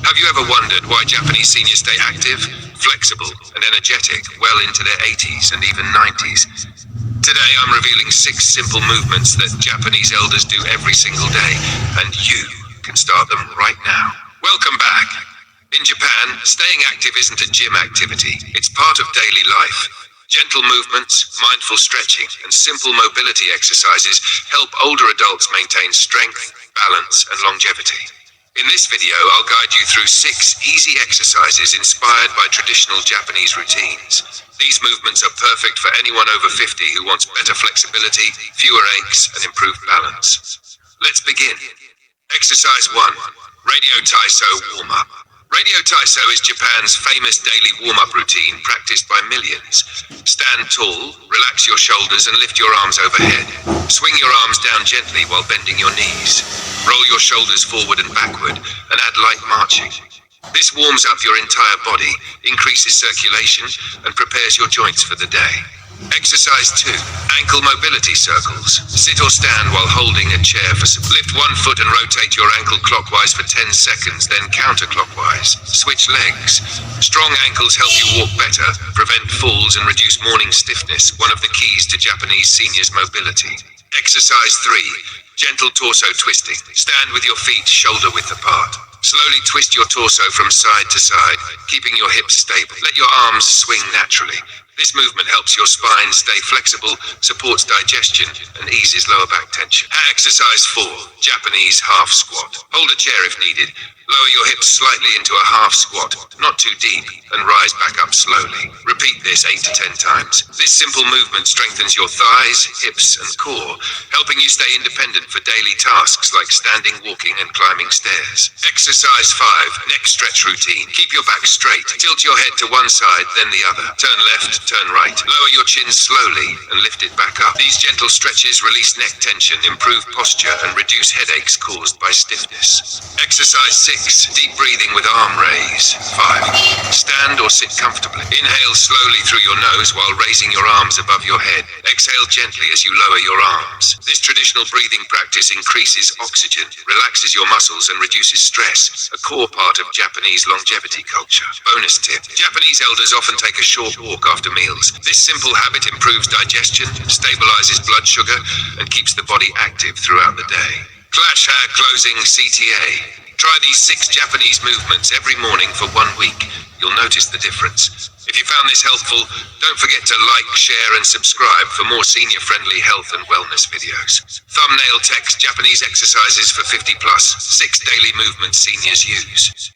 Have you ever wondered why Japanese seniors stay active, flexible, and energetic well into their 80s and even 90s? Today I'm revealing 6 simple movements that Japanese elders do every single day, and you can start them right now. Welcome back. In Japan, staying active isn't a gym activity, it's part of daily life. Gentle movements, mindful stretching, and simple mobility exercises help older adults maintain strength, balance, and longevity. In this video, I'll guide you through 6 easy exercises inspired by traditional Japanese routines. These movements are perfect for anyone over 50 who wants better flexibility, fewer aches, and improved balance. Let's begin. Exercise 1. Radio Taiso Warm-Up. Radio Taiso is Japan's famous daily warm-up routine practiced by millions. Stand tall, relax your shoulders and lift your arms overhead. Swing your arms down gently while bending your knees. Roll your shoulders forward and backward and add light marching. This warms up your entire body, increases circulation, and prepares your joints for the day. Exercise 2. Ankle mobility circles. Sit or stand while holding a chair for support. Lift one foot and rotate your ankle clockwise for 10 seconds, then counterclockwise. Switch legs. Strong ankles help you walk better, prevent falls, and reduce morning stiffness, one of the keys to Japanese seniors' mobility. Exercise 3. Gentle torso twisting. Stand with your feet shoulder-width apart. Slowly twist your torso from side to side, keeping your hips stable. Let your arms swing naturally. This movement helps your spine stay flexible, supports digestion, and eases lower back tension. Exercise 4. Japanese half squat. Hold a chair if needed. Lower your hips slightly into a half squat, not too deep, and rise back up slowly. Repeat this 8 to 10 times. This simple movement strengthens your thighs, hips, and core, helping you stay independent for daily tasks like standing, walking, and climbing stairs. Exercise 5. Neck stretch routine. Keep your back straight. Tilt your head to one side, then the other. Turn left, turn right. Lower your chin slowly and lift it back up. These gentle stretches release neck tension, improve posture, and reduce headaches caused by stiffness. Exercise 6. Deep breathing with arm raise. 5. Stand or sit comfortably. Inhale slowly through your nose while raising your arms above your head. Exhale gently as you lower your arms. This traditional breathing practice increases oxygen, relaxes your muscles, and reduces stress, a core part of Japanese longevity culture. Bonus tip. Japanese elders often take a short walk after meals. This simple habit improves digestion, stabilizes blood sugar, and keeps the body active throughout the day. Clash Hair Closing CTA. Try these 6 Japanese movements every morning for 1 week. You'll notice the difference. If you found this helpful, don't forget to like, share, and subscribe for more senior-friendly health and wellness videos. Thumbnail text Japanese exercises for 50+, 6 daily movements seniors use.